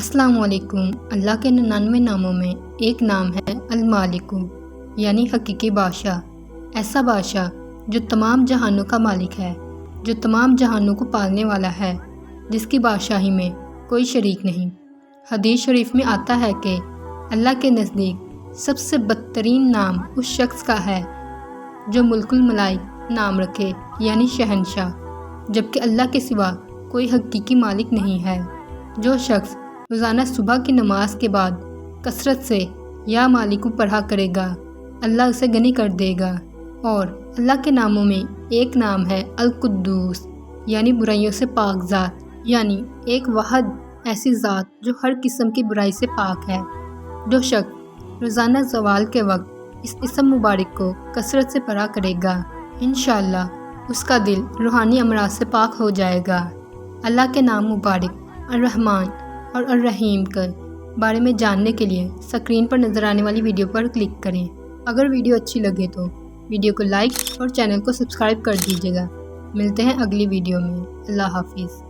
السلام علیکم۔ اللہ کے 99 ناموں میں ایک نام ہے المالک، یعنی حقیقی بادشاہ۔ ایسا بادشاہ جو تمام جہانوں کا مالک ہے، جو تمام جہانوں کو پالنے والا ہے، جس کی بادشاہی میں کوئی شریک نہیں۔ حدیث شریف میں آتا ہے کہ اللہ کے نزدیک سب سے بدترین نام اس شخص کا ہے جو ملک الملائک نام رکھے، یعنی شہنشاہ، جبکہ اللہ کے سوا کوئی حقیقی مالک نہیں ہے۔ جو شخص روزانہ صبح کی نماز کے بعد کثرت سے یا مالک پڑھا کرے گا، اللہ اسے غنی کر دے گا۔ اور اللہ کے ناموں میں ایک نام ہے القدوس، یعنی برائیوں سے پاک ذات، یعنی ایک واحد ایسی ذات جو ہر قسم کی برائی سے پاک ہے۔ جو شخص روزانہ زوال کے وقت اس اسم مبارک کو کثرت سے پڑھا کرے گا، انشاءاللہ اس کا دل روحانی امراض سے پاک ہو جائے گا۔ اللہ کے نام مبارک الرحمن اور الرحیم کے بارے میں جاننے کے لیے سکرین پر نظر آنے والی ویڈیو پر کلک کریں۔ اگر ویڈیو اچھی لگے تو ویڈیو کو لائک اور چینل کو سبسکرائب کر دیجیے گا۔ ملتے ہیں اگلی ویڈیو میں۔ اللہ حافظ۔